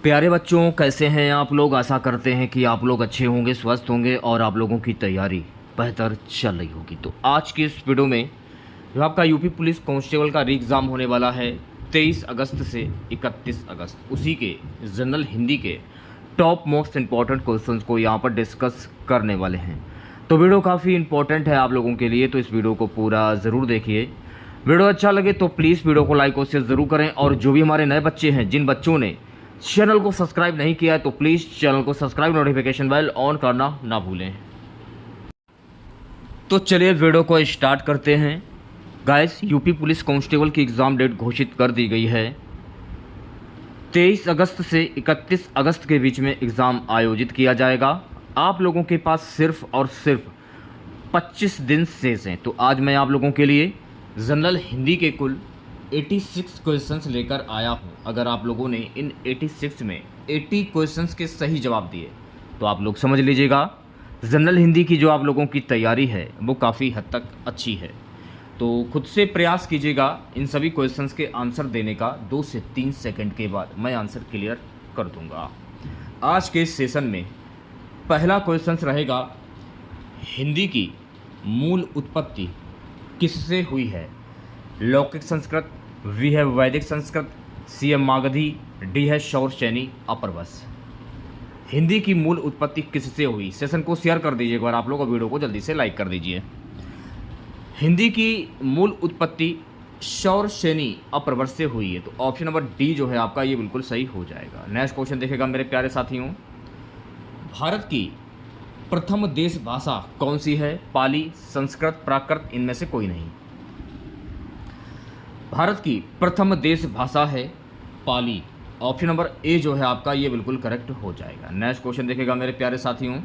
प्यारे बच्चों, कैसे हैं आप लोग। आशा करते हैं कि आप लोग अच्छे होंगे, स्वस्थ होंगे और आप लोगों की तैयारी बेहतर चल रही होगी। तो आज की इस वीडियो में जो आपका यूपी पुलिस कांस्टेबल का री एग्ज़ाम होने वाला है 23 अगस्त से 31 अगस्त, उसी के जनरल हिंदी के टॉप मोस्ट इम्पॉर्टेंट क्वेश्चंस को यहाँ पर डिस्कस करने वाले हैं। तो वीडियो काफ़ी इंपॉर्टेंट है आप लोगों के लिए, तो इस वीडियो को पूरा ज़रूर देखिए। वीडियो अच्छा लगे तो प्लीज़ वीडियो को लाइक और शेयर ज़रूर करें, और जो भी हमारे नए बच्चे हैं, जिन बच्चों ने चैनल को सब्सक्राइब नहीं किया है, तो प्लीज़ चैनल को सब्सक्राइब, नोटिफिकेशन बेल ऑन करना ना भूलें। तो चलिए वीडियो को स्टार्ट करते हैं। गाइस, यूपी पुलिस कांस्टेबल की एग्ज़ाम डेट घोषित कर दी गई है। 23 अगस्त से 31 अगस्त के बीच में एग्ज़ाम आयोजित किया जाएगा। आप लोगों के पास सिर्फ और सिर्फ 25 दिन शेष हैं। तो आज मैं आप लोगों के लिए जनरल हिंदी के कुल 86 क्वेश्चंस लेकर आया हूं। अगर आप लोगों ने इन 86 में 80 क्वेश्चंस के सही जवाब दिए तो आप लोग समझ लीजिएगा जनरल हिंदी की जो आप लोगों की तैयारी है वो काफ़ी हद तक अच्छी है। तो खुद से प्रयास कीजिएगा इन सभी क्वेश्चंस के आंसर देने का। 2 से 3 सेकंड के बाद मैं आंसर क्लियर कर दूंगा। आज के इस सेशन में पहला क्वेश्चन रहेगा, हिंदी की मूल उत्पत्ति किससे हुई है? लौकिक संस्कृत, वी है वैदिक संस्कृत, सी है मागधी, डी है शौरसेनी अपरवश। हिंदी की मूल उत्पत्ति किससे हुई? सेशन को शेयर कर दीजिए एक बार आप लोग, और वीडियो को जल्दी से लाइक कर दीजिए। हिंदी की मूल उत्पत्ति शौरसेनी अपरवश से हुई है। तो ऑप्शन नंबर डी जो है आपका, ये बिल्कुल सही हो जाएगा। नेक्स्ट क्वेश्चन देखेगा मेरे प्यारे साथियों, भारत की प्रथम देश भाषा कौन सी है? पाली, संस्कृत, प्राकृत, इनमें से कोई नहीं। भारत की प्रथम देश भाषा है पाली। ऑप्शन नंबर ए जो है आपका, ये बिल्कुल करेक्ट हो जाएगा। नेक्स्ट क्वेश्चन देखेगा मेरे प्यारे साथियों,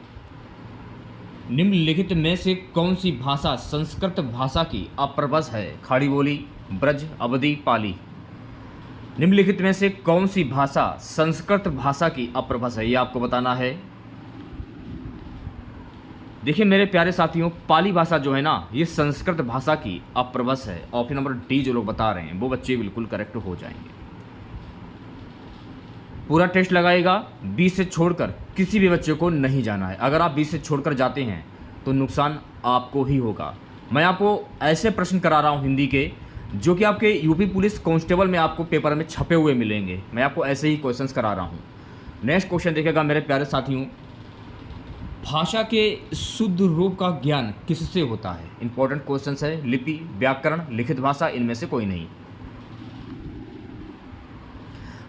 निम्नलिखित में से कौन सी भाषा संस्कृत भाषा की अपरवश है? खड़ी बोली, ब्रज, अवधी, पाली। निम्नलिखित में से कौन सी भाषा संस्कृत भाषा की अपरवश है, ये आपको बताना है। देखिए मेरे प्यारे साथियों, पाली भाषा जो है ना, ये संस्कृत भाषा की अपरवश है। ऑप्शन नंबर डी जो लोग बता रहे हैं वो बच्चे बिल्कुल करेक्ट हो जाएंगे। पूरा टेस्ट लगाएगा, 20 से छोड़कर किसी भी बच्चे को नहीं जाना है। अगर आप 20 से छोड़कर जाते हैं तो नुकसान आपको ही होगा। मैं आपको ऐसे प्रश्न करा रहा हूँ हिंदी के, जो कि आपके यूपी पुलिस कांस्टेबल में आपको पेपर में छपे हुए मिलेंगे। मैं आपको ऐसे ही क्वेश्चंस करा रहा हूँ। नेक्स्ट क्वेश्चन देखेगा मेरे प्यारे साथियों, भाषा के शुद्ध रूप का ज्ञान किससे होता है? इंपॉर्टेंट क्वेश्चन है। लिपि, व्याकरण, लिखित भाषा, इनमें से कोई नहीं।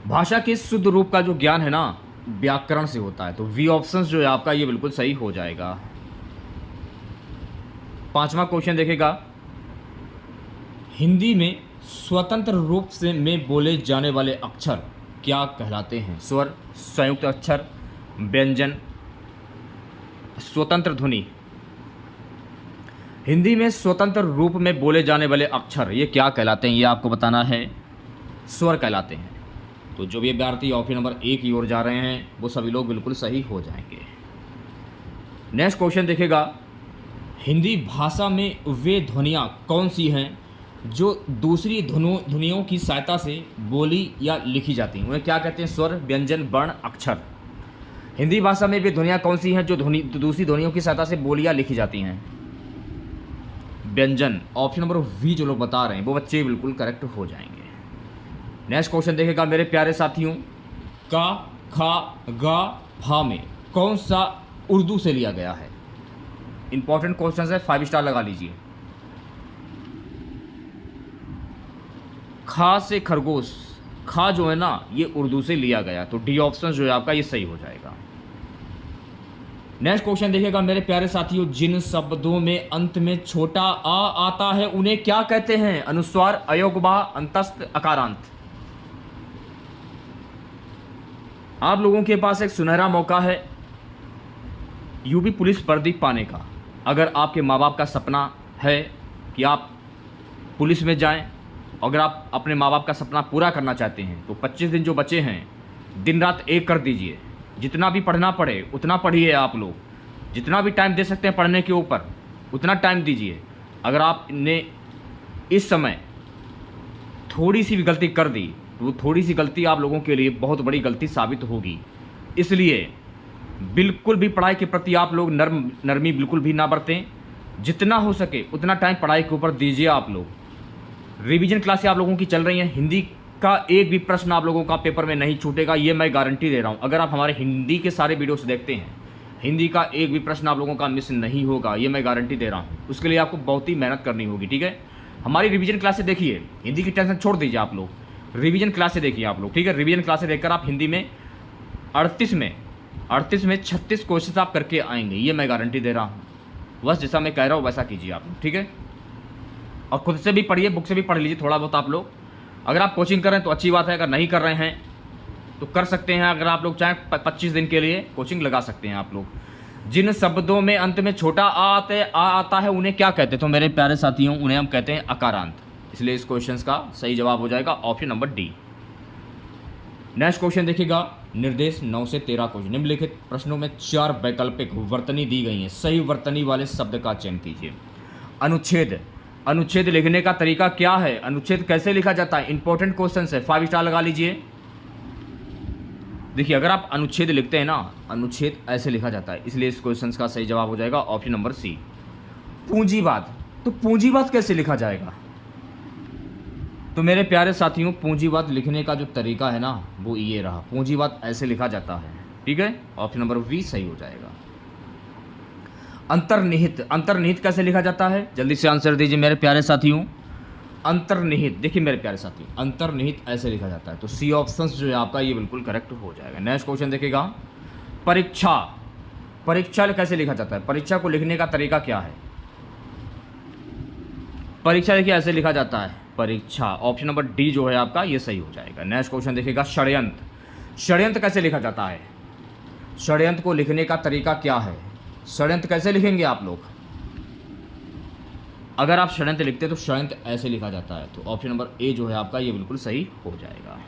भाषा के शुद्ध रूप का जो ज्ञान है ना, व्याकरण से होता है। तो वी ऑप्शन जो है आपका, ये बिल्कुल सही हो जाएगा। पांचवा क्वेश्चन देखेगा, हिंदी में स्वतंत्र रूप से में बोले जाने वाले अक्षर क्या कहलाते हैं? स्वर, संयुक्त अक्षर, व्यंजन, स्वतंत्र ध्वनि। हिंदी में स्वतंत्र रूप में बोले जाने वाले अक्षर ये क्या कहलाते हैं? ये आपको बताना है। स्वर कहलाते हैं। तो जो भी विद्यार्थी ऑप्शन नंबर ए की ओर जा रहे हैं वो सभी लोग बिल्कुल सही हो जाएंगे। नेक्स्ट क्वेश्चन देखेगा, हिंदी भाषा में वे ध्वनियाँ कौन सी हैं जो दूसरी ध्वनियों की सहायता से बोली या लिखी जाती हैं? उन्हें क्या कहते हैं? स्वर, व्यंजन, वर्ण, अक्षर। हिंदी भाषा में वे ध्वनियाँ कौन सी हैं जो दूसरी ध्वनियों की सहायता से बोलियाँ लिखी जाती हैं? व्यंजन। ऑप्शन नंबर वी जो लोग बता रहे हैं वो बच्चे बिल्कुल करेक्ट हो जाएंगे। नेक्स्ट क्वेश्चन देखेगा मेरे प्यारे साथियों, का, खा, गा, फा में कौन सा उर्दू से लिया गया है? इंपॉर्टेंट क्वेश्चन है, 5 स्टार लगा लीजिए। खा से खरगोश, खा जो है ना ये उर्दू से लिया गया। तो डी ऑप्शन जो है आपका, ये सही हो जाएगा। नेक्स्ट क्वेश्चन देखिएगा मेरे प्यारे साथियों, जिन शब्दों में अंत में छोटा आ आता है उन्हें क्या कहते हैं? अनुस्वार, अयोगवा, अंतस्थ, अकारांत। आप लोगों के पास एक सुनहरा मौका है यूपी पुलिस वर्दी पाने का। अगर आपके माँ बाप का सपना है कि आप पुलिस में जाएं, अगर आप अपने माँ बाप का सपना पूरा करना चाहते हैं तो 25 दिन जो बचे हैं, दिन रात एक कर दीजिए। जितना भी पढ़ना पड़े उतना पढ़िए। आप लोग जितना भी टाइम दे सकते हैं पढ़ने के ऊपर उतना टाइम दीजिए। अगर आपने इस समय थोड़ी सी भी गलती कर दी तो वो थोड़ी सी गलती आप लोगों के लिए बहुत बड़ी गलती साबित होगी। इसलिए बिल्कुल भी पढ़ाई के प्रति आप लोग नरमी बिल्कुल भी ना बरतें। जितना हो सके उतना टाइम पढ़ाई के ऊपर दीजिए। आप लोग रिवीजन क्लासें आप लोगों की चल रही हैं। हिंदी का एक भी प्रश्न आप लोगों का पेपर में नहीं छूटेगा, ये मैं गारंटी दे रहा हूँ। अगर आप हमारे हिंदी के सारे वीडियोस देखते हैं, हिंदी का एक भी प्रश्न आप लोगों का मिस नहीं होगा, ये मैं गारंटी दे रहा हूँ। उसके लिए आपको बहुत ही मेहनत करनी होगी, ठीक है। हमारी रिवीजन क्लासें देखिए, हिंदी की टेंशन छोड़ दीजिए आप लोग, रिवीजन क्लासें देखिए आप लोग, ठीक है। रिवीजन क्लासें देखकर आप हिंदी में 38 में 36 क्वेश्चन आप करके आएंगे, ये मैं गारंटी दे रहा हूँ। बस जैसा मैं कह रहा हूँ वैसा कीजिए आप लोग, ठीक है। और खुद से भी पढ़िए, बुक से भी पढ़ लीजिए थोड़ा बहुत आप लोग। अगर आप कोचिंग कर रहे हैं तो अच्छी बात है, अगर नहीं कर रहे हैं तो कर सकते हैं। अगर आप लोग चाहें 25 दिन के लिए कोचिंग लगा सकते हैं आप लोग। जिन शब्दों में अंत में छोटा आता है उन्हें क्या कहते हैं? तो मेरे प्यारे साथियों, उन्हें हम कहते हैं अकारांत। इसलिए इस क्वेश्चन का सही जवाब हो जाएगा option number D. Next question देखिएगा, निर्देश 9 से 13 क्वेश्चन। निम्नलिखित प्रश्नों में 4 वैकल्पिक वर्तनी दी गई हैं, सही वर्तनी वाले शब्द का चयन कीजिए। अनुच्छेद लिखने का तरीका क्या है? अनुच्छेद कैसे लिखा जाता है? इंपॉर्टेंट क्वेश्चन है, 5 स्टार लगा लीजिए। देखिए, अगर आप अनुच्छेद लिखते हैं ना, अनुच्छेद ऐसे लिखा जाता है, इसलिए इस क्वेश्चन का सही जवाब हो जाएगा ऑप्शन नंबर सी। पूंजीवाद, तो पूंजीवाद कैसे लिखा जाएगा? तो मेरे प्यारे साथियों, पूंजीवाद लिखने का जो तरीका है ना, वो ये रहा। पूंजीवाद ऐसे लिखा जाता है, ठीक है। ऑप्शन नंबर बी सही हो जाएगा। अंतर्निहित कैसे लिखा जाता है? जल्दी से आंसर दीजिए मेरे प्यारे साथियों। अंतर्निहित, देखिए मेरे प्यारे साथियों, अंतर्निहित ऐसे लिखा जाता है। तो सी ऑप्शन जो है आपका, ये बिल्कुल करेक्ट हो जाएगा। नेक्स्ट क्वेश्चन देखिएगा, परीक्षा कैसे लिखा जाता है? परीक्षा को लिखने का तरीका क्या है? परीक्षा देखिए ऐसे लिखा जाता है, परीक्षा। ऑप्शन नंबर डी जो है आपका, ये सही हो जाएगा। नेक्स्ट क्वेश्चन देखिएगा, षड्यंत्र कैसे लिखा जाता है? षड्यंत्र को लिखने का तरीका क्या है? षड्यंत्र कैसे लिखेंगे आप लोग? अगर आप षड्यंत्र लिखते हैं तो षड्यंत्र ऐसे लिखा जाता है। तो ऑप्शन नंबर ए जो है आपका, ये बिल्कुल सही हो जाएगा।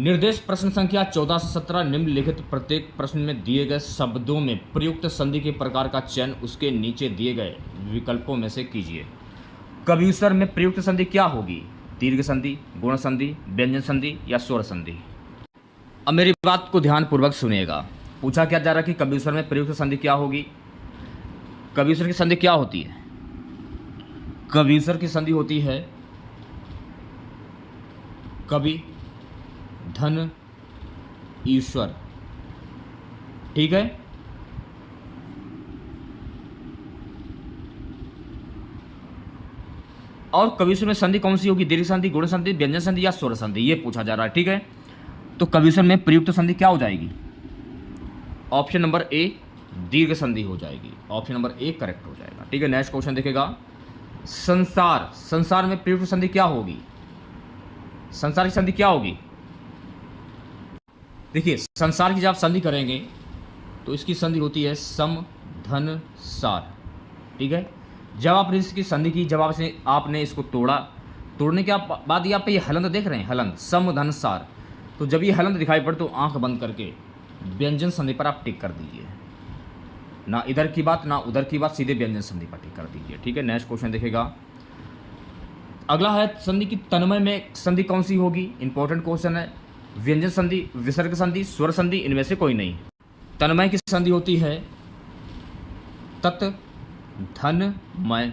निर्देश प्रश्न संख्या 14 से 17, निम्नलिखित प्रत्येक प्रश्न में दिए गए शब्दों में प्रयुक्त संधि के प्रकार का चयन उसके नीचे दिए गए विकल्पों में से कीजिए। कव्यूसर में प्रयुक्त संधि क्या होगी? दीर्घ संधि, गुण संधि, व्यंजन संधि या स्वर संधि? अब मेरी बात को ध्यानपूर्वक सुनिएगा। पूछा क्या जा रहा है कि कव्यूसर में प्रयुक्त संधि क्या होगी? कव्यूसर की संधि क्या होती है? कव्यूसर की संधि होती है कवि धन ईश्वर, ठीक है। और कव्यूसर में संधि कौन सी होगी? दीर्घ संधि, गुण संधि, व्यंजन संधि या स्वर संधि, ये पूछा जा रहा है, ठीक है। तो कव्यूसर में प्रयुक्त संधि क्या हो जाएगी? ऑप्शन नंबर ए दीर्घ संधि हो जाएगी। ऑप्शन नंबर ए करेक्ट हो जाएगा, ठीक है। नेक्स्ट क्वेश्चन देखेगा, संसार में प्रयुक्त संधि क्या होगी? संसार की संधि क्या होगी? देखिए, संसार की जब आप संधि करेंगे तो इसकी संधि होती है सम धन सार, ठीक है। जब आपने इसकी संधि की, जब आपने इसको तोड़ा, तोड़ने के बाद ये आप ये हलंत देख रहे हैं, हलंत सम धन सार। तो जब ये हलंत दिखाई पड़े तो आंख बंद करके व्यंजन संधि पर आप टिक कर दीजिए। ना इधर की बात ना उधर की बात, सीधे व्यंजन संधि पर टिक कर दीजिए, ठीक है। नेक्स्ट क्वेश्चन देखेगा, अगला है संधि की तन्मय में संधि कौन सी होगी? इंपॉर्टेंट क्वेश्चन है। व्यंजन संधि, विसर्ग संधि, स्वर संधि, इनमें से कोई नहीं। तन्मय की संधि होती है तत् धन मय,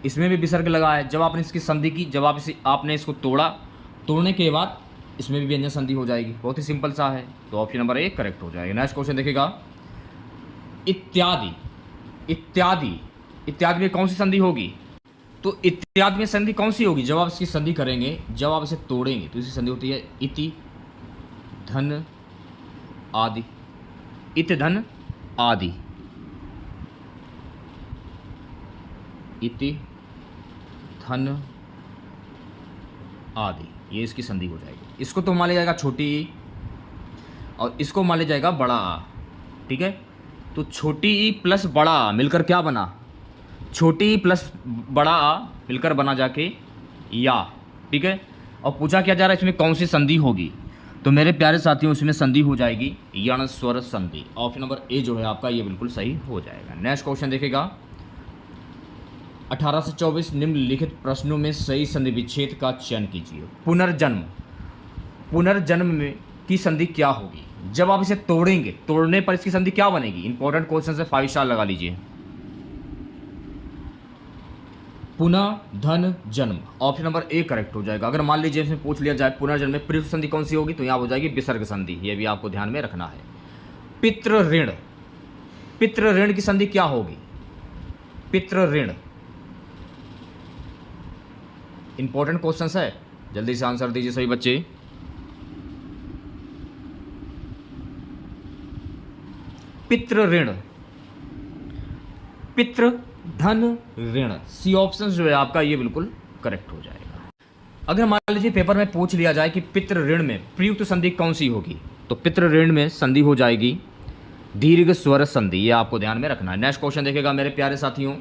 इसमें भी विसर्ग लगा है। जब आपने इसकी संधि की, जब आपने इसको तोड़ा, तोड़ने के बाद इसमें भी व्यंजन संधि हो जाएगी। बहुत ही सिंपल सा है, तो ऑप्शन नंबर ए करेक्ट हो जाएगा। नेक्स्ट क्वेश्चन देखेगा, इत्यादि में कौन सी संधि होगी? तो इत्यादि में संधि कौन सी होगी? जब आप इसकी संधि करेंगे, जब आप इसे तोड़ेंगे तो इसकी संधि होती है इति धन आदि, इत धन आदि, इति धन आदि, ये इसकी संधि हो जाएगी। इसको तो मान लिया जाएगा छोटी ई और इसको मान लिया जाएगा बड़ा आ, ठीक है। तो छोटी ई प्लस बड़ा आ मिलकर क्या बना? छोटी ई प्लस बड़ा आ मिलकर बना जाके या, ठीक है। और पूछा क्या जा रहा है इसमें कौन सी संधि होगी? तो मेरे प्यारे साथियों, इसमें संधि हो जाएगी यण स्वर संधि। ऑप्शन नंबर ए जो है आपका, ये बिल्कुल सही हो जाएगा। नेक्स्ट क्वेश्चन देखेगा, 18 से 24 निम्नलिखित प्रश्नों में सही संधि विच्छेद का चयन कीजिए। पुनर्जन्म, पुनर्जन्म में की संधि क्या होगी? जब आप इसे तोड़ेंगे, तोड़ने पर इसकी संधि क्या बनेगी? इंपॉर्टेंट क्वेश्चन से 5 स्टार लगा लीजिए। पुनः धन जन्म, ऑप्शन नंबर ए करेक्ट हो जाएगा। अगर मान लीजिए इसमें पूछ लिया जाए पुनर्जन्म में प्रयुक्त संधि कौन सी होगी, तो यहां हो जाएगी विसर्ग संधि। यह भी आपको ध्यान में रखना है। पितृ ऋण, पितृ ऋण की संधि क्या होगी? पितृ ऋण इंपॉर्टेंट क्वेश्चन है, जल्दी से आंसर दीजिए सभी बच्चे। पितृ ऋण, पितृ धन ऋण, सी ऑप्शन जो है आपका ये बिल्कुल करेक्ट हो जाएगा। अगर मान लीजिए पेपर में पूछ लिया जाए कि पितृ ऋण में प्रयुक्त संधि कौन सी होगी, तो पितृ ऋण में संधि हो जाएगी दीर्घ स्वर संधि। ये आपको ध्यान में रखना है। नेक्स्ट क्वेश्चन देखेगा मेरे प्यारे साथियों,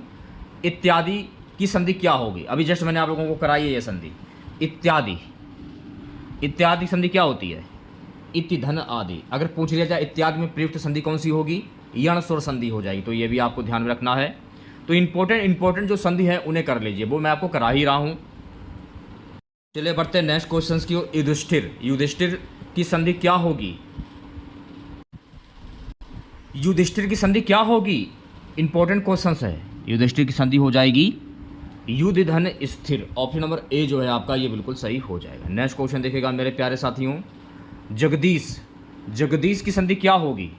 इत्यादि की संधि क्या होगी? अभी जस्ट मैंने आप लोगों को कराई है ये संधि इत्यादि। इत्यादि संधि क्या होती है? इति धन आदि। अगर पूछ लिया जाए इत्यादि में प्रयुक्त संधि कौन सी होगी, यण स्वर संधि हो जाएगी। तो ये भी आपको ध्यान में रखना है। तो इंपॉर्टेंट जो संधि है उन्हें कर लीजिए, वो मैं आपको करा ही रहा हूं। चलिए बढ़ते हैं नेक्स्ट क्वेश्चन की ओर। युधिष्ठिर, युधिष्ठिर की संधि क्या होगी? युधिष्ठिर की संधि क्या होगी? इंपॉर्टेंट क्वेश्चन है। युधिष्ठिर की संधि हो जाएगी युधि धन स्थिर। ऑप्शन नंबर ए जो है आपका ये बिल्कुल सही हो जाएगा। नेक्स्ट क्वेश्चन देखेगा मेरे प्यारे साथियों, जगदीश, जगदीश की संधि क्या होगी?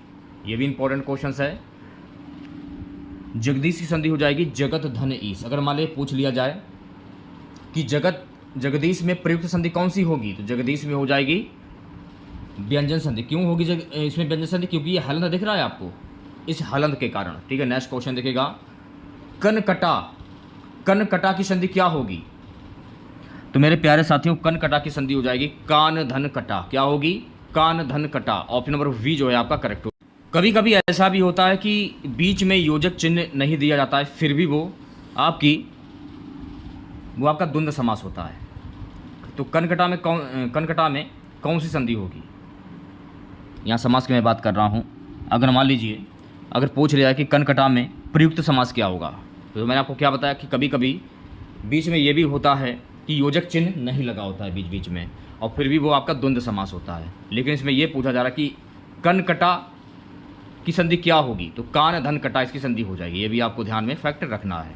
ये भी इंपॉर्टेंट क्वेश्चन है। जगदीश की संधि हो जाएगी जगत धन ईश। अगर मान लीजिए पूछ लिया जाए कि जगदीश में प्रयुक्त संधि कौन सी होगी, तो जगदीश में हो जाएगी व्यंजन संधि। क्यों होगी इसमें व्यंजन संधि? क्योंकि ये हलंत दिख रहा है आपको, इस हलंत के कारण। ठीक है, नेक्स्ट क्वेश्चन देखेगा, कनकटा, कनकटा की संधि क्या होगी? तो मेरे प्यारे साथियों कनकटा की संधि हो जाएगी कान धन कटा। क्या होगी? कान धन कटा। ऑप्शन नंबर वी जो है आपका करेक्ट हो। कभी कभी ऐसा भी होता है कि बीच में योजक चिन्ह नहीं दिया जाता है, फिर भी वो आपका द्वंद्व समास होता है। तो कनकटा में कौन सी संधि होगी? यहाँ समास की मैं बात कर रहा हूँ। अगर मान लीजिए अगर पूछ लिया है कि कनकटा में प्रयुक्त समास क्या होगा, तो मैंने आपको क्या बताया कि कभी कभी बीच में ये भी होता है कि योजक चिन्ह नहीं लगा होता है बीच बीच में, और फिर भी वो आपका द्वंद्व समास होता है। लेकिन इसमें ये पूछा जा रहा है कि कनकटा की संधि क्या होगी, तो कान धन कटा इसकी संधि हो जाएगी। ये भी आपको ध्यान में फैक्टर रखना है।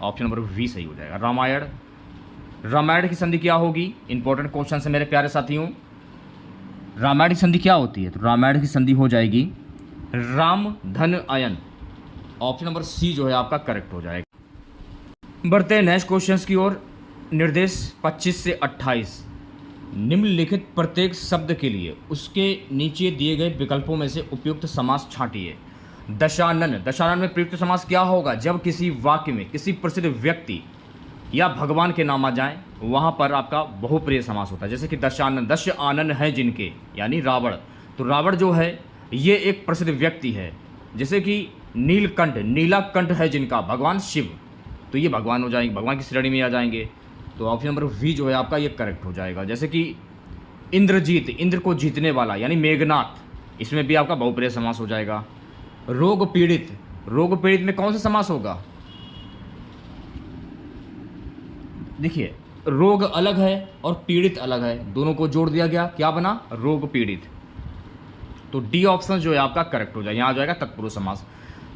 ऑप्शन नंबर वी सही हो जाएगा। रामायण, रामायण की संधि क्या होगी? इंपॉर्टेंट क्वेश्चन है मेरे प्यारे साथियों। रामायण की संधि क्या होती है? तो रामायण की संधि हो जाएगी राम धन अयन। ऑप्शन नंबर सी जो है आपका करेक्ट हो जाएगा। बढ़ते हैं नेक्स्ट क्वेश्चंस की ओर। निर्देश 25 से 28, निम्नलिखित प्रत्येक शब्द के लिए उसके नीचे दिए गए विकल्पों में से उपयुक्त समास छांटिए। दशानन, दशानन में प्रयुक्त समास क्या होगा? जब किसी वाक्य में किसी प्रसिद्ध व्यक्ति या भगवान के नाम आ जाएं, वहां पर आपका बहुप्रिय समास होता है। जैसे कि दशानन, दश आनन है जिनके, यानी रावण। तो रावण जो है ये एक प्रसिद्ध व्यक्ति है। जैसे कि नीलकंठ, नीलाकंठ है जिनका, भगवान शिव। तो ये भगवान हो जाएंगे, भगवान की श्रेणी में आ जाएंगे। तो ऑप्शन नंबर वी जो है आपका ये करेक्ट हो जाएगा। जैसे कि इंद्रजीत, इंद्र को जीतने वाला, यानी मेघनाथ, इसमें भी आपका बहुप्रिय समास हो जाएगा। रोग पीड़ित, रोग पीड़ित में कौन सा समास होगा? देखिए रोग अलग है और पीड़ित अलग है, दोनों को जोड़ दिया गया, क्या बना? रोग पीड़ित। तो डी ऑप्शन जो है आपका करेक्ट हो जाएगा। यहाँ आ जाएगा तत्पुरुष समास।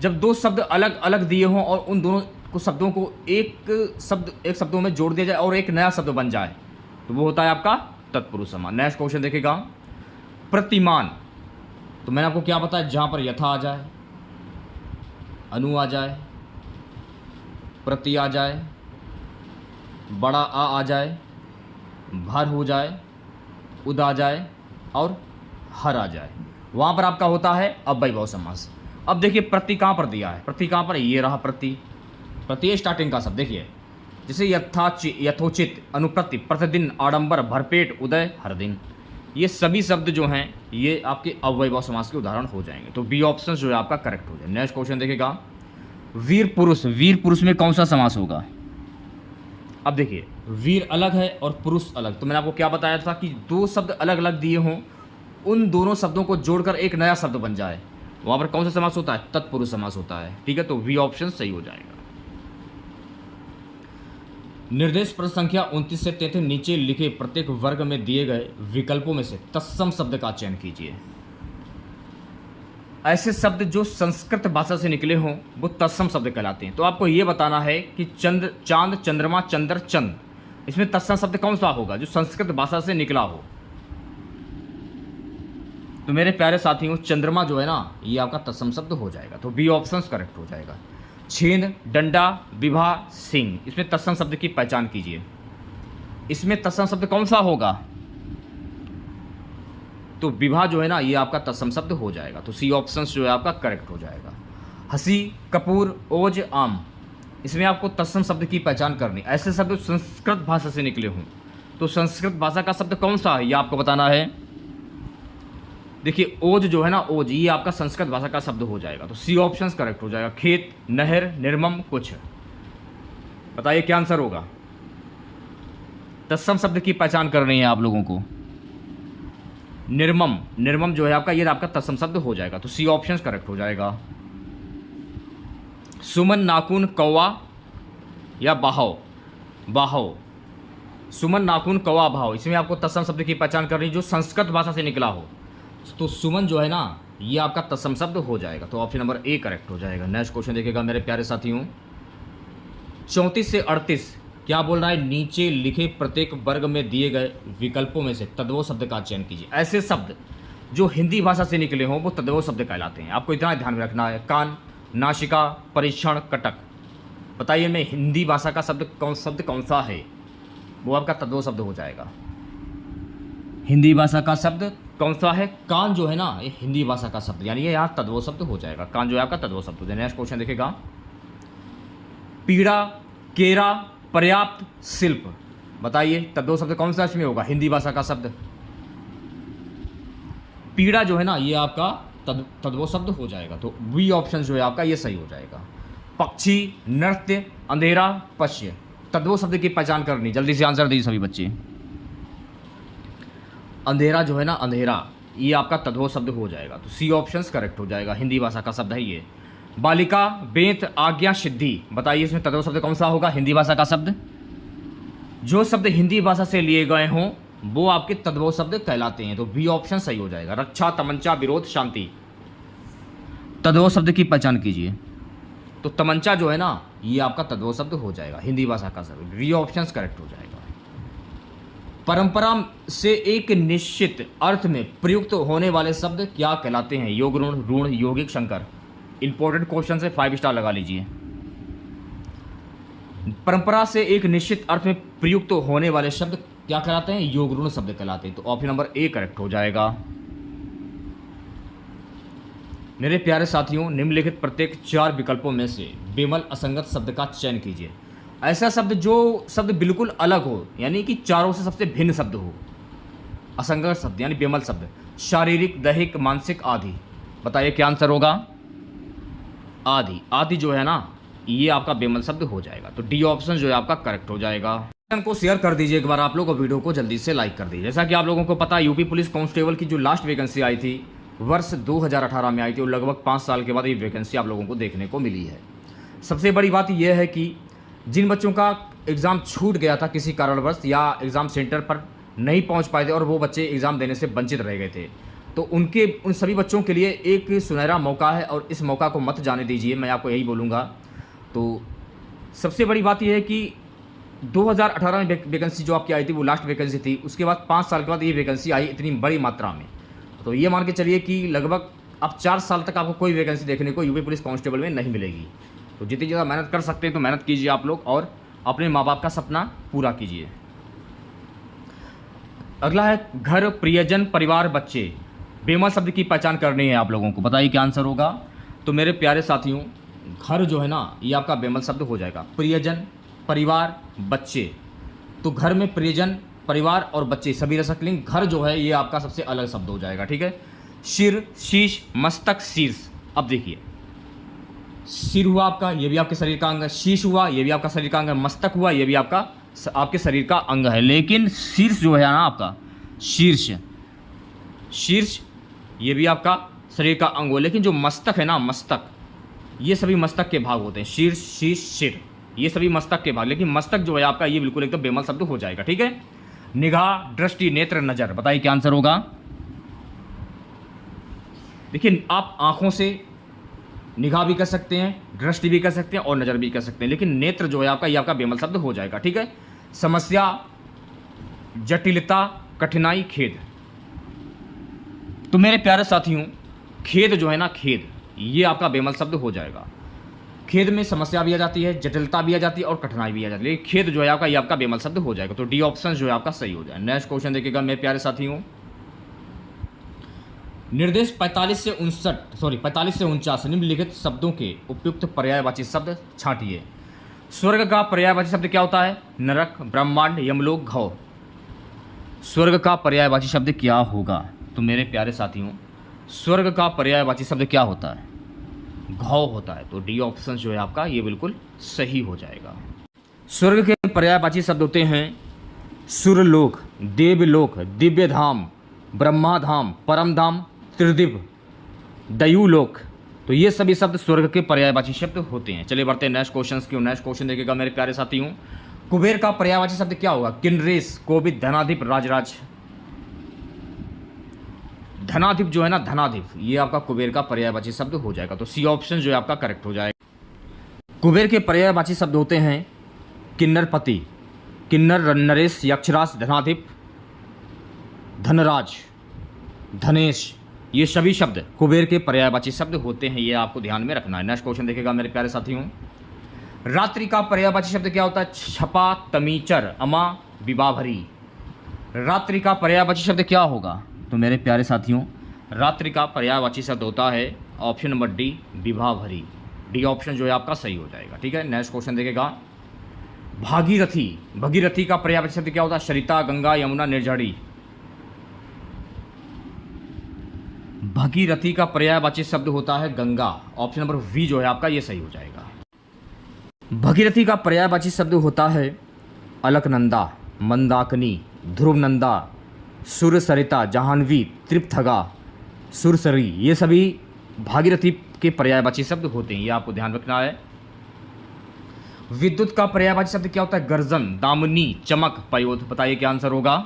जब दो शब्द अलग अलग दिए हों और उन दोनों को शब्दों को एक शब्दों में जोड़ दिया जाए और एक नया शब्द बन जाए, तो वो होता है आपका तत्पुरुष समास। नेक्स्ट क्वेश्चन देखेगा, प्रतिमान। तो मैंने आपको क्या बताया, जहां पर यथा आ जाए, अनु आ जाए, प्रति आ जाए, बड़ा आ जाए, भर हो जाए, उद आ जाए और हर आ जाए, वहां पर आपका होता है अव्ययभाव समास। अब देखिए प्रति कहां पर दिया है? प्रति कहां पर? ये रहा प्रति, प्रति स्टार्टिंग का शब्द। देखिए जैसे यथोचित, अनुप्रति, प्रतिदिन, आडंबर, भरपेट, उदय, हर दिन, ये सभी शब्द जो हैं ये आपके अव्ययभाव समास के उदाहरण हो जाएंगे। तो बी ऑप्शन जो है आपका करेक्ट हो जाए। नेक्स्ट क्वेश्चन देखेगा, वीर पुरुष, वीर पुरुष में कौन सा समास होगा? अब देखिए वीर अलग है और पुरुष अलग। तो मैंने आपको क्या बताया था कि दो शब्द अलग अलग दिए हों, उन दोनों शब्दों को जोड़कर एक नया शब्द बन जाए, वहां पर कौन सा समास होता है? तत्पुरुष समास होता है। ठीक है, तो वी ऑप्शन सही हो जाएगा। निर्देश प्रश्न संख्या 29 से 33 नीचे लिखे प्रत्येक वर्ग में दिए गए विकल्पों में से तत्सम शब्द का चयन कीजिए। ऐसे शब्द जो संस्कृत भाषा से निकले हों वो तत्सम शब्द कहलाते हैं। तो आपको ये बताना है कि चंद्र, चांद, चंद्रमा, चंद्र, चंद, इसमें तत्सम शब्द कौन सा होगा जो संस्कृत भाषा से निकला हो। तो मेरे प्यारे साथियों, चंद्रमा जो है ना ये आपका तत्सम शब्द हो जाएगा, तो बी ऑप्शन करेक्ट हो जाएगा। छेद, डंडा, विभा, सिंह, इसमें तत्सम शब्द की पहचान कीजिए। इसमें तत्सम शब्द कौन सा होगा, तो विभा जो है ना ये आपका तत्सम शब्द हो जाएगा, तो सी ऑप्शन जो है आपका करेक्ट हो जाएगा। हंसी, कपूर, ओज, आम, इसमें आपको तत्सम शब्द की पहचान करनी। ऐसे शब्द संस्कृत भाषा से निकले हों तो संस्कृत भाषा का शब्द कौन सा है ये आपको बताना है। देखिए ओज जो है ना, ओज ये आपका संस्कृत भाषा का शब्द हो जाएगा, तो सी ऑप्शन करेक्ट हो जाएगा। खेत, नहर, निर्मम, कुछ, बताइए क्या आंसर होगा। तत्सम शब्द की पहचान करनी है आप लोगों को। निर्मम, निर्मम जो है आपका ये आपका तत्सम शब्द हो जाएगा, तो सी ऑप्शन करेक्ट हो जाएगा। सुमन, नाखून, कौवा या बाहव, बाहव, सुमन, नाखून, कौवा, भाव, इसमें आपको तत्सम शब्द की पहचान करनी जो संस्कृत भाषा से निकला हो। तो सुमन जो है ना ये आपका तत्सम शब्द हो जाएगा, तो ऑप्शन नंबर ए करेक्ट हो जाएगा। नेक्स्ट क्वेश्चन देखिएगा मेरे प्यारे साथियों, 34 से 38 क्या बोल रहा है, नीचे लिखे प्रत्येक वर्ग में दिए गए विकल्पों में से तद्भव शब्द का चयन कीजिए। ऐसे शब्द जो हिंदी भाषा से निकले हों वो तद्भव शब्द कहलाते हैं। आपको इतना ध्यान में रखना है। कान, नासिका, परीक्षण, कटक, बताइए मैं हिंदी भाषा का शब्द कौन सा है, वो आपका तद्भव शब्द हो जाएगा। हिंदी भाषा का शब्द कौन सा है, कान जो है ना ये हिंदी भाषा का शब्द, यानी ये यहाँ तद्भव शब्द हो जाएगा। कान जो है आपका तद्भव शब्द हो जाएगा। नेक्स्ट क्वेश्चन देखिएगा, पीड़ा, केरा, पर्याप्त, शिल्प, बताइए तद्भव शब्द कौन सा इसमें होगा, हिंदी भाषा का शब्द। पीड़ा जो है ना ये आपका तद्भव शब्द हो जाएगा, तो बी ऑप्शन जो है आपका ये सही हो जाएगा। पक्षी, नृत्य, अंधेरा, पश्य, तद्भव शब्द की पहचान करनी, जल्दी से आंसर दीजिए सभी बच्चे। अंधेरा जो है ना, अंधेरा ये आपका तद्भव शब्द हो जाएगा, तो सी ऑप्शन करेक्ट हो जाएगा। हिंदी भाषा का शब्द है ये। बालिका, बेंत, आज्ञा, सिद्धि, बताइए इसमें तद्भव शब्द कौन सा होगा, हिंदी भाषा का शब्द। जो शब्द हिंदी भाषा से लिए गए हों वो आपके तद्भव शब्द कहलाते हैं, तो बी ऑप्शन सही हो जाएगा। रक्षा, तमंचा, विरोध, शांति, तद्भव शब्द की पहचान कीजिए। तो तमंचा जो है ना ये आपका तद्भव शब्द हो जाएगा, हिंदी भाषा का शब्द, बी ऑप्शन करेक्ट हो जाएगा। परंपरा से एक निश्चित अर्थ में प्रयुक्त होने वाले शब्द क्या कहलाते हैं, योग, ऋण, ऋण, यौगिक, संकर, इंपॉर्टेंट क्वेश्चन से 5 स्टार लगा लीजिए। परंपरा से एक निश्चित अर्थ में प्रयुक्त होने वाले शब्द क्या कहलाते हैं, योग, ऋण शब्द कहलाते हैं, तो ऑप्शन नंबर ए करेक्ट हो जाएगा। मेरे प्यारे साथियों, निम्नलिखित प्रत्येक 4 विकल्पों में से बेमल असंगत शब्द का चयन कीजिए। ऐसा शब्द जो शब्द बिल्कुल अलग हो, यानी कि चारों से सबसे भिन्न शब्द हो। असंगत शब्द यानी बेमल शब्द, शारीरिक, दैहिक, मानसिक, आदि, बताइए क्या आंसर होगा। आदि, आदि जो है ना ये आपका बेमल शब्द हो जाएगा, तो डी ऑप्शन जो है आपका करेक्ट हो जाएगा। को शेयर कर दीजिए एक बार आप लोग, और वीडियो को जल्दी से लाइक कर दीजिए। जैसा कि आप लोगों को पता है यूपी पुलिस कांस्टेबल की जो लास्ट वैकेंसी आई थी वर्ष 2018 में आई थी, और लगभग 5 साल के बाद ये वैकेंसी आप लोगों को देखने को मिली है। सबसे बड़ी बात यह है कि जिन बच्चों का एग्ज़ाम छूट गया था किसी कारणवश या एग्ज़ाम सेंटर पर नहीं पहुंच पाए थे और वो बच्चे एग्ज़ाम देने से वंचित रह गए थे, तो उन सभी बच्चों के लिए एक सुनहरा मौका है, और इस मौका को मत जाने दीजिए, मैं आपको यही बोलूँगा। तो सबसे बड़ी बात यह है कि 2018 में वैकेंसी जो आपकी आई थी वो लास्ट वैकेंसी थी, उसके बाद 5 साल के बाद ये वैकेंसी आई इतनी बड़ी मात्रा में, तो ये मान के चलिए कि लगभग अब 4 साल तक आपको कोई वैकेंसी देखने को यूपी पुलिस कांस्टेबल में नहीं मिलेगी। तो जितनी ज़्यादा मेहनत कर सकते हैं तो मेहनत कीजिए आप लोग, और अपने माँ बाप का सपना पूरा कीजिए। अगला है घर, प्रियजन, परिवार, बच्चे, बेमल शब्द की पहचान करनी है आप लोगों को, बताइए क्या आंसर होगा। तो मेरे प्यारे साथियों, घर जो है ना ये आपका बेमल शब्द हो जाएगा। प्रियजन, परिवार, बच्चे, तो घर में प्रियजन, परिवार और बच्चे सभी रह सकते हैं। घर जो है ये आपका सबसे अलग शब्द हो जाएगा, ठीक है। सिर, शीश, मस्तक, शीर्ष, अब देखिए सिर हुआ आपका, ये भी आपके शरीर का अंग है। शीश हुआ, ये भी आपका शरीर का अंग है। मस्तक हुआ, ये भी आपके शरीर का अंग है। लेकिन शीर्ष जो है ना आपका, शीर्ष, शीर्ष ये भी आपका शरीर का अंग हो, लेकिन जो मस्तक है ना, मस्तक, ये सभी मस्तक के भाग होते हैं। शीर्ष, शीश, सिर, ये सभी मस्तक के भाग, लेकिन मस्तक जो है आपका ये बिल्कुल एकदम बेमल शब्द हो जाएगा। ठीक है, निगाह, दृष्टि, नेत्र, नजर, बताइए क्या आंसर होगा। देखिए आप आंखों से निगाह भी कर सकते हैं, दृष्टि भी कर सकते हैं और नजर भी कर सकते हैं, लेकिन नेत्र जो है आपका ये आपका बेमल शब्द हो जाएगा। ठीक है, समस्या, जटिलता, कठिनाई, खेद। तो मेरे प्यारे साथियों, खेद जो है ना, खेद ये आपका बेमल शब्द हो जाएगा। खेद में समस्या भी आ जाती है, जटिलता भी आ जाती है और कठिनाई भी आ जाती है, लेकिन खेद जो है आपका ये आपका बेमल शब्द हो जाएगा। तो डी ऑप्शन जो है आपका सही हो जाए। नेक्स्ट क्वेश्चन देखिएगा मेरे प्यारे साथियों, निर्देश 45 से 49 निम्नलिखित शब्दों के उपयुक्त पर्यायवाची शब्द छांटिए। स्वर्ग का पर्यायवाची शब्द क्या होता है? नरक, ब्रह्मांड, यमलोक, घौ। स्वर्ग का पर्यायवाची शब्द क्या होगा? तो मेरे प्यारे साथियों, स्वर्ग का पर्यायवाची शब्द क्या होता है? घौ होता है। तो डी ऑप्शन जो है आपका ये बिल्कुल सही हो जाएगा। स्वर्ग के पर्यायवाची शब्द होते हैं सुरलोक, देवलोक, दिव्य धाम, ब्रह्मा धाम, परम धाम, त्रिदिव, दयुलोक। तो ये सभी शब्द स्वर्ग के पर्यायवाची शब्द होते हैं। चलिए बढ़ते हैं नेक्स्ट क्वेश्चन की। नेक्स्ट क्वेश्चन देखिएगा मेरे प्यारे साथियों, कुबेर का पर्यायवाची शब्द क्या होगा? किन्नरेश, कोविद, धनाधिप, राजराज। धनाधिप जो है ना, धनाधिप ये आपका कुबेर का पर्यायवाची शब्द हो जाएगा। तो सी ऑप्शन जो है आपका करेक्ट हो जाएगा। कुबेर के पर्यायवाची शब्द होते हैं किन्नरपति, किन्नर, नरेश, यक्षराज, धनाधिप, धनराज, धनेश। ये सभी शब्द कुबेर के पर्यायवाची शब्द होते हैं, ये आपको ध्यान में रखना है। नेक्स्ट क्वेश्चन देखिएगा मेरे प्यारे साथियों, रात्रि का पर्यायवाची शब्द क्या होता है? छपा, तमीचर, अमा, विवाभरी। रात्रि का पर्यायवाची शब्द क्या होगा? तो मेरे प्यारे साथियों, रात्रि का पर्यायवाची शब्द होता है ऑप्शन नंबर डी, विवाभरी। डी ऑप्शन जो है आपका सही हो जाएगा। ठीक है, नेक्स्ट क्वेश्चन देखिएगा, भागीरथी, भगीरथी का पर्यायवाची शब्द क्या होता है? सरिता, गंगा, यमुना, निर्झरी। भगीरथी का पर्यायवाची शब्द होता है गंगा। ऑप्शन नंबर वी जो है आपका ये सही हो जाएगा। भगीरथी का पर्यायवाची शब्द होता है अलकनंदा, मंदाकिनी, ध्रुवनंदा, सुरसरिता, जाह्नवी, तृप्तगा, सुरसरी। ये सभी भागीरथी के पर्यायवाची शब्द होते हैं, ये आपको ध्यान रखना है। विद्युत का पर्यायवाची शब्द क्या होता है? गर्जन, दामिनी, चमक, पयोध। बताइए क्या आंसर होगा।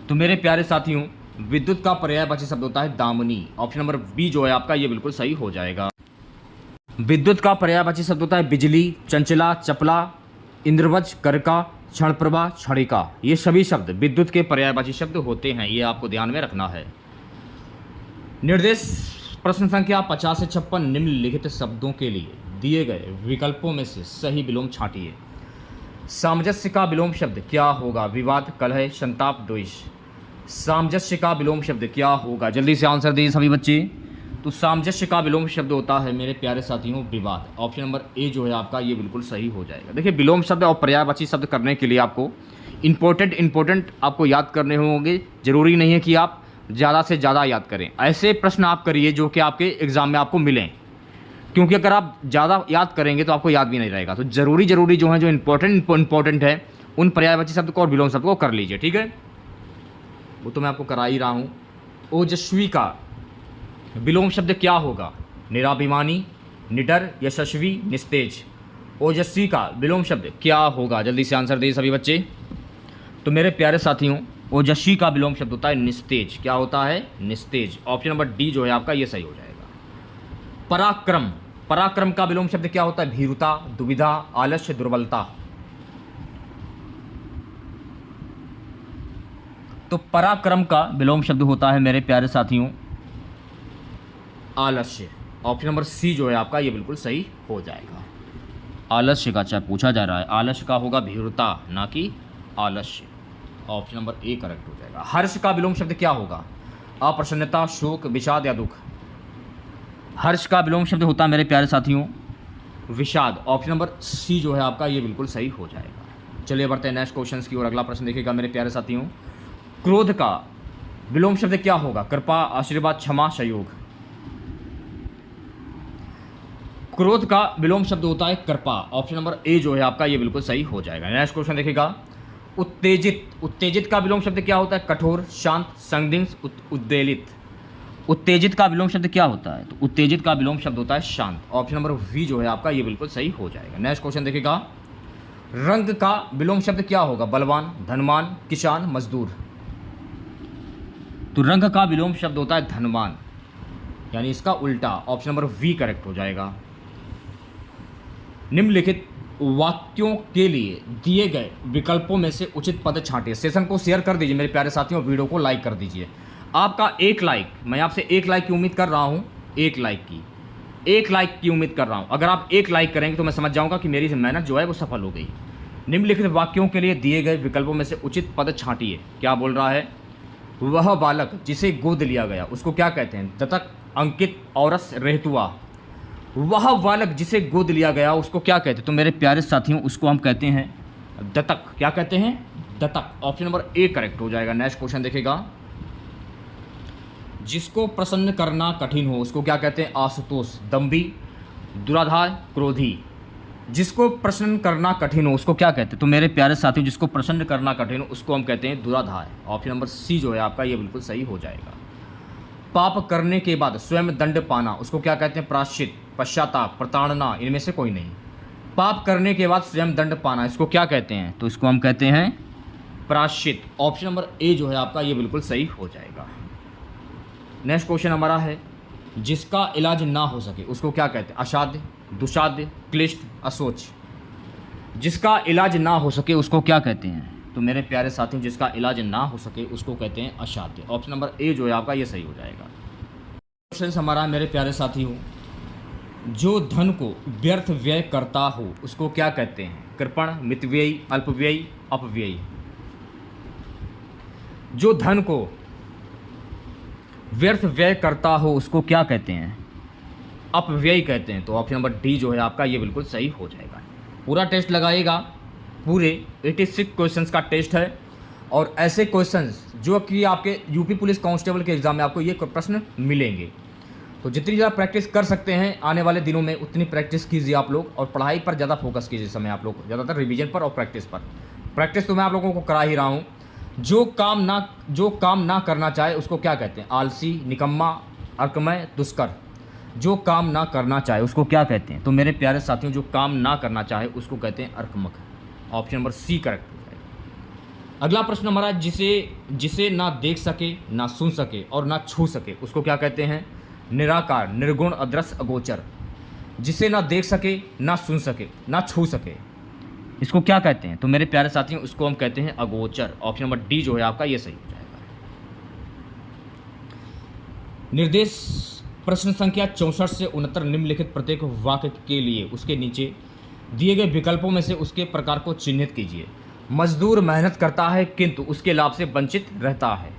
तो मेरे प्यारे साथियों, विद्युत का पर्यायवाची शब्द होता है दामिनी। ऑप्शन नंबर बी जो है आपका ये बिल्कुल सही हो जाएगा। विद्युत का पर्यायवाची शब्द होता है बिजली, चंचला, चपला, इंद्रवज, करका, क्षणप्रभा, क्षणिका। ये सभी शब्द विद्युत के पर्यायवाची शब्द होते हैं, ये आपको ध्यान में रखना है। निर्देश प्रश्न संख्या 50 से 56 निम्नलिखित शब्दों के लिए दिए गए विकल्पों में से सही विलोम छांटिए। सामंजस्य का विलोम शब्द क्या होगा? विवाद, कलह, संताप, द्वेष। सामंजस्य का विलोम शब्द क्या होगा? जल्दी से आंसर दीजिए सभी बच्चे। तो सामंजस्य का विलोम शब्द होता है मेरे प्यारे साथियों विवाद। ऑप्शन नंबर ए जो है आपका ये बिल्कुल सही हो जाएगा। देखिए विलोम शब्द और पर्यायवाची शब्द करने के लिए आपको इंपॉर्टेंट आपको याद करने होंगे। जरूरी नहीं है कि आप ज़्यादा से ज़्यादा याद करें। ऐसे प्रश्न आप करिए जो कि आपके एग्जाम में आपको मिलें, क्योंकि अगर आप ज़्यादा याद करेंगे तो आपको याद भी नहीं रहेगा। तो जरूरी जो है, जो इंपॉर्टेंट है, उन पर्यायवाची शब्द को और विलोम शब्द को कर लीजिए। ठीक है, वो तो मैं आपको करा ही रहा हूँ। ओजस्वी का विलोम शब्द क्या होगा? निराभिमानी, निडर, यशस्वी, निस्तेज। ओजस्वी का विलोम शब्द क्या होगा? जल्दी से आंसर दीजिए सभी बच्चे। तो मेरे प्यारे साथियों, ओजस्वी का विलोम शब्द होता है निस्तेज। क्या होता है? निस्तेज। ऑप्शन नंबर डी जो है आपका ये सही हो जाएगा। पराक्रम, पराक्रम का विलोम शब्द क्या होता है? भीरुता, दुविधा, आलस्य, दुर्बलता। तो पराक्रम का विलोम शब्द होता है मेरे प्यारे साथियों आलस्य। ऑप्शन नंबर सी जो है आपका ये बिल्कुल सही हो जाएगा। आलस्य का चाहे पूछा जा रहा है, आलस्य का होगा भीरुता, ना कि आलस्य। ऑप्शन नंबर ए करेक्ट हो जाएगा। हर्ष का विलोम शब्द क्या होगा? अप्रसन्नता, शोक, विषाद या दुख। हर्ष का विलोम शब्द होता है मेरे प्यारे साथियों विषाद। ऑप्शन नंबर सी जो है आपका ये बिल्कुल सही हो जाएगा। चलिए बढ़ते हैं नेक्स्ट क्वेश्चन की ओर। अगला प्रश्न देखिएगा मेरे प्यारे साथियों, क्रोध का विलोम शब्द क्या होगा? कृपा, आशीर्वाद, क्षमा, सहयोग। क्रोध का विलोम शब्द होता है कृपा। ऑप्शन नंबर ए जो है आपका ये बिल्कुल सही हो जाएगा। नेक्स्ट क्वेश्चन देखिएगा, उत्तेजित, उत्तेजित का विलोम शब्द क्या होता है? कठोर, शांत, संदिग्ध, उद्वेलित। उत्तेजित का विलोम शब्द क्या होता है? तो उत्तेजित का विलोम शब्द होता है शांत। ऑप्शन नंबर वी जो है आपका ये बिल्कुल सही हो जाएगा। नेक्स्ट क्वेश्चन देखिएगा, रंग का विलोम शब्द क्या होगा? बलवान, धनवान, किसान, मजदूर। तो रंग का विलोम शब्द होता है धनवान, यानी इसका उल्टा। ऑप्शन नंबर वी करेक्ट हो जाएगा। निम्नलिखित वाक्यों के लिए दिए गए विकल्पों में से उचित पद छांटिए। सेशन को शेयर कर दीजिए मेरे प्यारे साथियों, वीडियो को लाइक कर दीजिए। आपका एक लाइक, मैं आपसे एक लाइक की उम्मीद कर रहा हूं, एक लाइक की उम्मीद कर रहा हूं। अगर आप एक लाइक करेंगे तो मैं समझ जाऊंगा कि मेरी मेहनत जो है वो सफल हो गई। निम्नलिखित वाक्यों के लिए दिए गए विकल्पों में से उचित पद छांटिए। क्या बोल रहा है? वह बालक जिसे गोद लिया गया उसको क्या कहते हैं? दत्तक, अंकित, औरस, रेहतुआ। वह बालक जिसे गोद लिया गया उसको क्या कहते हैं? तो मेरे प्यारे साथियों उसको हम कहते हैं दत्तक। क्या कहते हैं? दत्तक। ऑप्शन नंबर ए करेक्ट हो जाएगा। नेक्स्ट क्वेश्चन देखेगा, जिसको प्रसन्न करना कठिन हो उसको क्या कहते हैं? आशुतोष, दम्भी, दुराधार, क्रोधी। जिसको प्रसन्न करना कठिन हो उसको क्या कहते हैं? तो मेरे प्यारे साथियों जिसको प्रसन्न करना कठिन हो उसको हम कहते हैं दुराधार। ऑप्शन नंबर सी जो है आपका ये बिल्कुल सही हो जाएगा। पाप करने के बाद स्वयं दंड पाना उसको क्या कहते हैं? प्रायश्चित, पश्चाताप, प्रताड़ना, इनमें से कोई नहीं। पाप करने के बाद स्वयं दंड पाना इसको क्या कहते हैं? तो इसको हम कहते हैं प्रायश्चित। ऑप्शन नंबर ए जो है आपका ये बिल्कुल सही हो जाएगा। नेक्स्ट क्वेश्चन हमारा है, जिसका इलाज ना हो सके उसको क्या कहते हैं? असाध्य, दुसाध्य, क्लिष्ट, असोच। जिसका इलाज ना हो सके उसको क्या कहते हैं? तो मेरे प्यारे साथियों जिसका इलाज ना हो सके उसको कहते हैं असाध्य। ऑप्शन नंबर ए जो है आपका ये सही हो जाएगा। क्वेश्चन हमारा है मेरे प्यारे साथियों, जो धन को व्यर्थ व्यय करता हो उसको क्या कहते हैं? कृपण, मितव्ययी, अल्पव्ययी, अपव्ययी। जो धन को व्यर्थ व्यय करता हो उसको क्या कहते हैं? अपव्यय कहते हैं। तो ऑप्शन नंबर डी जो है आपका ये बिल्कुल सही हो जाएगा। पूरा टेस्ट लगाइएगा, पूरे 86 क्वेश्चंस का टेस्ट है और ऐसे क्वेश्चंस जो कि आपके यूपी पुलिस कांस्टेबल के एग्जाम में आपको ये प्रश्न मिलेंगे। तो जितनी ज़्यादा प्रैक्टिस कर सकते हैं आने वाले दिनों में उतनी प्रैक्टिस कीजिए आप लोग, और पढ़ाई पर ज़्यादा फोकस कीजिए। समय आप लोग ज़्यादातर रिवीजन पर और प्रैक्टिस पर। प्रैक्टिस तो मैं आप लोगों को करा ही रहा हूँ। जो काम ना करना चाहे उसको क्या कहते हैं? आलसी, निकम्मा, अर्कमय, दुष्कर। जो काम ना करना चाहे उसको क्या कहते हैं? तो मेरे प्यारे साथियों जो काम ना करना चाहे उसको कहते हैं अर्कमक। ऑप्शन नंबर सी करेक्ट हो जाएगा। अगला प्रश्न हमारा, जिसे ना देख सके, ना सुन सके और ना छू सके उसको क्या कहते हैं? निराकार, निर्गुण, अदृश्य, अगोचर। जिसे ना देख सके, ना सुन सके, ना छू सके इसको क्या कहते हैं? तो मेरे प्यारे साथियों उसको हम कहते हैं अगोचर। ऑप्शन नंबर डी जो है आपका ये सही हो जाएगा। निर्देश प्रश्न संख्या 64 से 69 निम्नलिखित प्रत्येक वाक्य के लिए उसके नीचे दिए गए विकल्पों में से उसके प्रकार को चिन्हित कीजिए। मजदूर मेहनत करता है किंतु उसके लाभ से वंचित रहता है।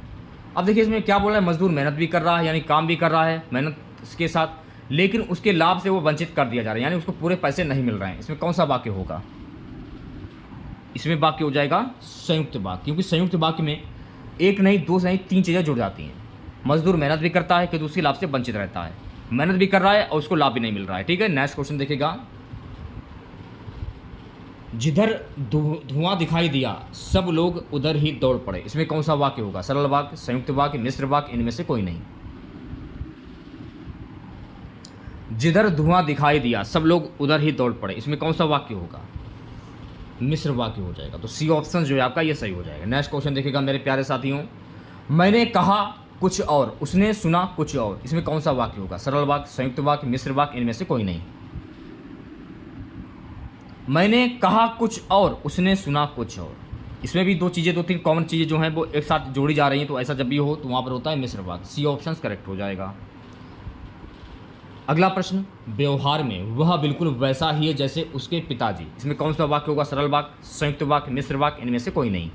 अब देखिए इसमें क्या बोल रहा है? मजदूर मेहनत भी कर रहा है, यानी काम भी कर रहा है मेहनत के साथ, लेकिन उसके लाभ से वो वंचित कर दिया जा रहा है, यानी उसको पूरे पैसे नहीं मिल रहे हैं। इसमें कौन सा वाक्य होगा? इसमें वाक्य हो जाएगा संयुक्त वाक्य, क्योंकि संयुक्त वाक्य में एक नहीं, दो नहीं, तीन चीज़ें जुड़ जाती हैं। मजदूर मेहनत भी करता है कि दूसरी लाभ से वंचित रहता है, मेहनत भी कर रहा है और उसको लाभ भी नहीं मिल रहा है। ठीक है, नेक्स्ट क्वेश्चन देखिएगा, जिधर धुआं दिखाई दिया सब लोग उधर ही दौड़ पड़े। इसमें कौन सा वाक्य होगा? सरल वाक्य, संयुक्त वाक्य, मिश्र वाक्य, इनमें से कोई नहीं। जिधर धुआं दिखाई दिया सब लोग उधर ही दौड़ पड़े, इसमें कौन सा वाक्य होगा? मिश्र वाक्य हो जाएगा। तो सी ऑप्शन जो है आपका ये सही हो जाएगा। नेक्स्ट क्वेश्चन देखिएगा मेरे प्यारे साथियों, मैंने कहा कुछ और, उसने सुना कुछ और। इसमें कौन सा वाक्य होगा? सरल वाक्य, संयुक्त वाक्य, मिश्र वाक्य, इनमें से कोई नहीं। मैंने कहा कुछ और, उसने सुना कुछ और। इसमें भी दो तीन कॉमन चीज़ें जो हैं वो एक साथ जोड़ी जा रही हैं, तो ऐसा जब भी हो तो वहाँ पर होता है मिश्र वाक्य। सी ऑप्शन करेक्ट हो जाएगा। अगला प्रश्न, व्यवहार में वह बिल्कुल वैसा ही है जैसे उसके पिताजी। इसमें कौन सा वाक्य होगा? सरल वाक्य, संयुक्त वाक्य, मिश्र वाक्य, इनमें से कोई नहीं।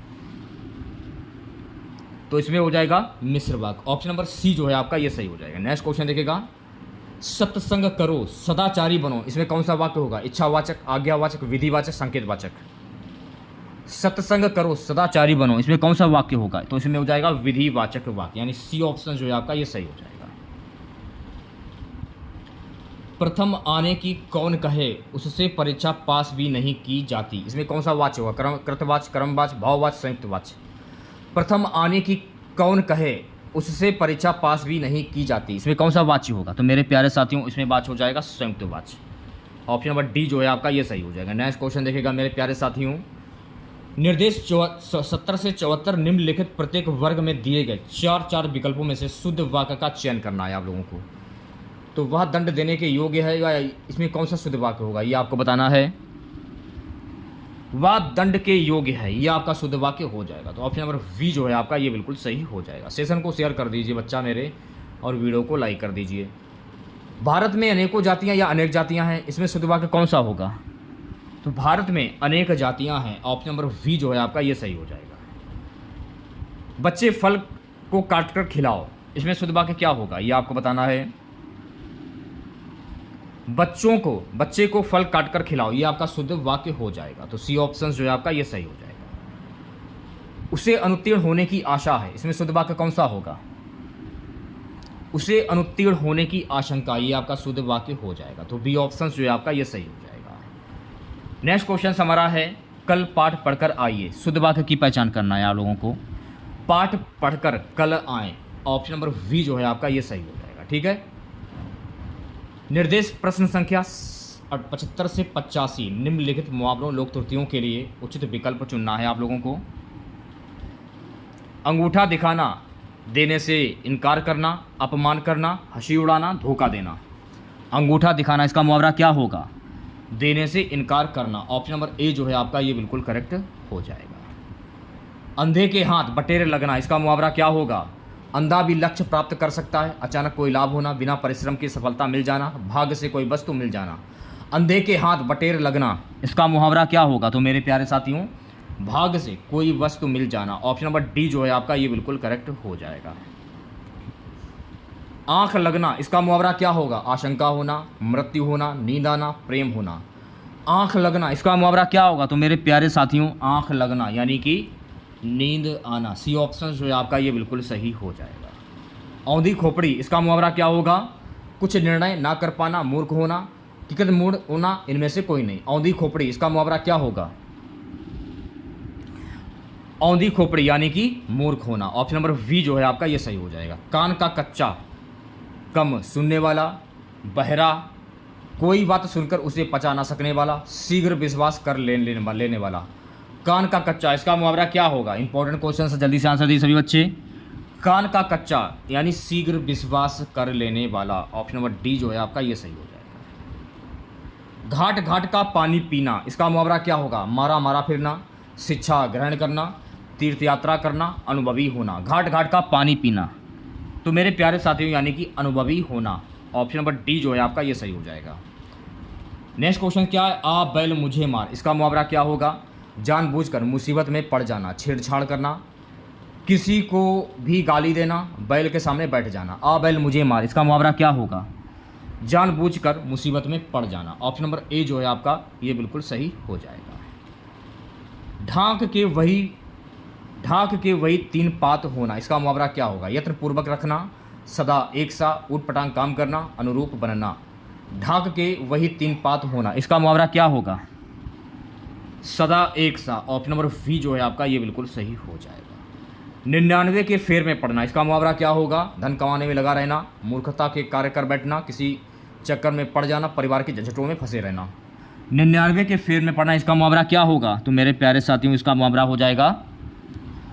तो इसमें हो जाएगा मिश्र वाक्य। ऑप्शन नंबर सी जो है आपका ये सही हो जाएगा। नेक्स्ट क्वेश्चन देखिएगा, सत्संग करो सदाचारी बनो। इसमें कौन सा वाक्य होगा? इच्छावाचक, आज्ञावाचक, विधिवाचक, संकेतवाचक। सत्संग करो सदाचारी बनो, इसमें कौन सा वाक्य होगा? तो इसमें हो जाएगा विधिवाचक वाक्य, यानी सी ऑप्शन जो है आपका ये सही हो जाएगा। प्रथम आने की कौन कहे, उससे परीक्षा पास भी नहीं की जाती। इसमें कौन सा वाच्य होगा? कृतवाच्य, कर्मवाच्य, भाववाच्य, संयुक्त वाच्य। प्रथम आने की कौन कहे, उससे परीक्षा पास भी नहीं की जाती। इसमें कौन सा वाच्य होगा? तो मेरे प्यारे साथियों इसमें वाच्य हो जाएगा संयुक्त वाच्य। ऑप्शन नंबर डी जो है आपका ये सही हो जाएगा। नेक्स्ट क्वेश्चन देखिएगा मेरे प्यारे साथियों, निर्देश 70 से 74 निम्नलिखित प्रत्येक वर्ग में दिए गए चार विकल्पों में से शुद्ध वाक्य का चयन करना है आप लोगों को। तो वह दंड देने के योग्य है या इसमें कौन सा शुद्ध वाक्य होगा ये आपको बताना है। वह दंड के योग्य है ये आपका शुद्ध वाक्य हो जाएगा। तो ऑप्शन नंबर वी जो है आपका ये बिल्कुल सही हो जाएगा। सेशन को शेयर कर दीजिए बच्चा मेरे, और वीडियो को लाइक कर दीजिए। भारत में अनेकों जातियां या अनेक जातियां हैं, इसमें शुद्ध वाक्य कौन सा होगा? तो भारत में अनेक जातियां हैं, ऑप्शन नंबर वी जो है आपका ये सही हो जाएगा। बच्चे फल को काटकर खिलाओ, इसमें शुद्ध वाक्य क्या होगा ये आपको बताना है। बच्चे को फल काटकर खिलाओ ये आपका शुद्ध वाक्य हो जाएगा। तो सी ऑप्शन जो है आपका ये सही हो जाएगा। उसे अनुत्तीर्ण होने की आशा है, इसमें शुद्ध वाक्य कौन सा होगा? उसे अनुत्तीर्ण होने की आशंका ये आपका शुद्ध वाक्य हो जाएगा। तो बी ऑप्शन जो है आपका ये सही हो जाएगा। नेक्स्ट क्वेश्चन हमारा है, कल पाठ पढ़कर आइए, शुद्ध वाक्य की पहचान करना है आप लोगों को। पाठ पढ़कर कल आए, ऑप्शन नंबर वी जो है आपका ये सही हो जाएगा। ठीक है। निर्देश प्रश्न संख्या 75 से 85 निम्नलिखित मुहावरों लोक त्रुटियों के लिए उचित विकल्प चुनना है आप लोगों को। अंगूठा दिखाना, देने से इनकार करना, अपमान करना, हंसी उड़ाना, धोखा देना। अंगूठा दिखाना इसका मुहावरा क्या होगा? देने से इनकार करना। ऑप्शन नंबर ए जो है आपका ये बिल्कुल करेक्ट हो जाएगा। अंधे के हाथ बटेर लगना, इसका मुहावरा क्या होगा? अंधा भी लक्ष्य प्राप्त कर सकता है, अचानक कोई लाभ होना, बिना परिश्रम की सफलता मिल जाना, भाग्य से कोई वस्तु मिल जाना। अंधे के हाथ बटेर लगना इसका मुहावरा क्या होगा? तो मेरे प्यारे साथियों भाग्य से कोई वस्तु मिल जाना। ऑप्शन नंबर डी जो है आपका ये बिल्कुल करेक्ट हो जाएगा। आंख लगना इसका मुहावरा क्या होगा? आशंका होना, मृत्यु होना, नींद आना, प्रेम होना। आंख लगना इसका मुहावरा क्या होगा? तो मेरे प्यारे साथियों आंख लगना यानी कि नींद आना। सी ऑप्शन जो है आपका ये बिल्कुल सही हो जाएगा। औंधी खोपड़ी इसका मुहावरा क्या होगा? कुछ निर्णय ना कर पाना, मूर्ख होना, टिकट मूड होना, इनमें से कोई नहीं। औंधी खोपड़ी इसका मुहावरा क्या होगा? औंधी खोपड़ी यानी कि मूर्ख होना। ऑप्शन नंबर वी जो है आपका ये सही हो जाएगा। कान का कच्चा, कम सुनने वाला, बहरा, कोई बात सुनकर उसे पचा ना सकने वाला, शीघ्र विश्वास कर लेने वाला। कान का कच्चा इसका मुहावरा क्या होगा? इंपॉर्टेंट क्वेश्चन से जल्दी से आंसर दिए सभी बच्चे। कान का कच्चा यानी शीघ्र विश्वास कर लेने वाला। ऑप्शन नंबर डी जो है आपका ये सही हो जाएगा। घाट घाट का पानी पीना इसका मुहावरा क्या होगा? मारा मारा फिरना, शिक्षा ग्रहण करना, तीर्थ यात्रा करना, अनुभवी होना। घाट घाट का पानी पीना, तो मेरे प्यारे साथियों यानी कि अनुभवी होना। ऑप्शन नंबर डी जो है आपका ये सही हो जाएगा। नेक्स्ट क्वेश्चन क्या है? आ बैल मुझे मार इसका मुहावरा क्या होगा? जानबूझकर मुसीबत में पड़ जाना, छेड़छाड़ करना, किसी को भी गाली देना, बैल के सामने बैठ जाना। आ बैल मुझे मार इसका मुहावरा क्या होगा? जानबूझकर मुसीबत में पड़ जाना। ऑप्शन नंबर ए जो है आपका ये बिल्कुल सही हो जाएगा। ढाक के वही 3 पात होना इसका मुहावरा क्या होगा? यत्न पूर्वक रखना, सदा एक सा ऊट पटांग काम करना, अनुरूप बनना। ढाक के वही 3 पात होना इसका मुहावरा क्या होगा? सदा एक सा। ऑप्शन नंबर वी जो है आपका ये बिल्कुल सही हो जाएगा। 99 के फेर में पड़ना इसका मुहावरा क्या होगा? धन कमाने में लगा रहना, मूर्खता के कार्य कर बैठना, किसी चक्कर में पड़ जाना, परिवार के झंझटों में फंसे रहना। 99 के फेर में पड़ना इसका मुहावरा क्या होगा? तो मेरे प्यारे साथियों इसका मुहावरा हो जाएगा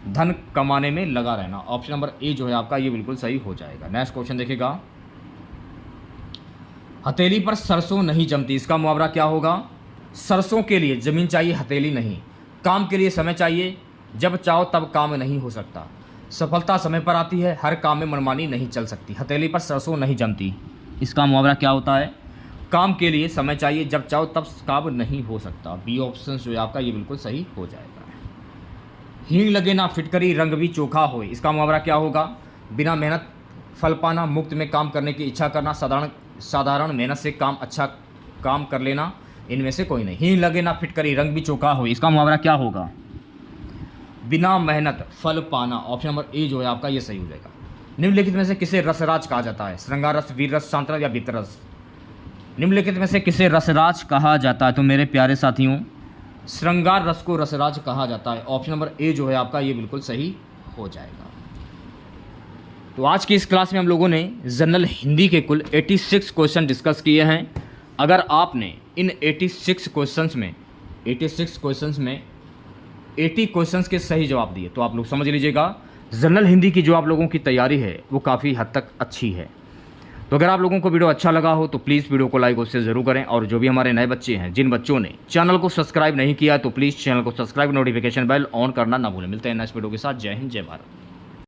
धन कमाने में लगा रहना। ऑप्शन नंबर ए जो है आपका ये बिल्कुल सही हो जाएगा। नेक्स्ट क्वेश्चन देखिएगा, हथेली पर सरसों नहीं जमती इसका मुहावरा क्या होगा? सरसों के लिए जमीन चाहिए, हथेली नहीं। काम के लिए समय चाहिए, जब चाहो तब काम नहीं हो सकता। सफलता समय पर आती है, हर काम में मनमानी नहीं चल सकती। हथेली पर सरसों नहीं जमती इसका मुहावरा क्या होता है? काम के लिए समय चाहिए, जब चाहो तब काम नहीं हो सकता। बी ऑप्शन जो है आपका ये बिल्कुल सही हो जाएगा। हींग लगे ना फिटकरी, रंग भी चोखा होए इसका मुहावरा क्या होगा? बिना मेहनत फल पाना, मुफ्त में काम करने की इच्छा करना, साधारण मेहनत से अच्छा काम कर लेना, इनमें से कोई नहीं। हींग लगे ना फिटकरी, रंग भी चोखा हो इसका मुहावरा क्या होगा? बिना मेहनत फल पाना। ऑप्शन नंबर ए जो है आपका ये सही हो जाएगा। निम्नलिखित में से किसे रसराज कहा जाता है? श्रृंगार रस, वीर रस, शांत रस या भीतर रस? निम्नलिखित में से किसे रसराज कहा जाता है? तो मेरे प्यारे साथियों श्रृंगार रस को रसराज कहा जाता है। ऑप्शन नंबर ए जो है आपका ये बिल्कुल सही हो जाएगा। तो आज की इस क्लास में हम लोगों ने जनरल हिंदी के कुल 86 क्वेश्चन डिस्कस किए हैं। अगर आपने इन 86 क्वेश्चंस में 80 क्वेश्चंस के सही जवाब दिए तो आप लोग समझ लीजिएगा जनरल हिंदी की जो आप लोगों की तैयारी है वो काफ़ी हद तक अच्छी है। तो अगर आप लोगों को वीडियो अच्छा लगा हो तो प्लीज़ वीडियो को लाइक और शेयर जरूर करें, और जो भी हमारे नए बच्चे हैं, जिन बच्चों ने चैनल को सब्सक्राइब नहीं किया तो प्लीज़ चैनल को सब्सक्राइब, नोटिफिकेशन बेल ऑन करना ना भूलें। मिलते हैं नेक्स्ट वीडियो के साथ। जय हिंद, जय भारत।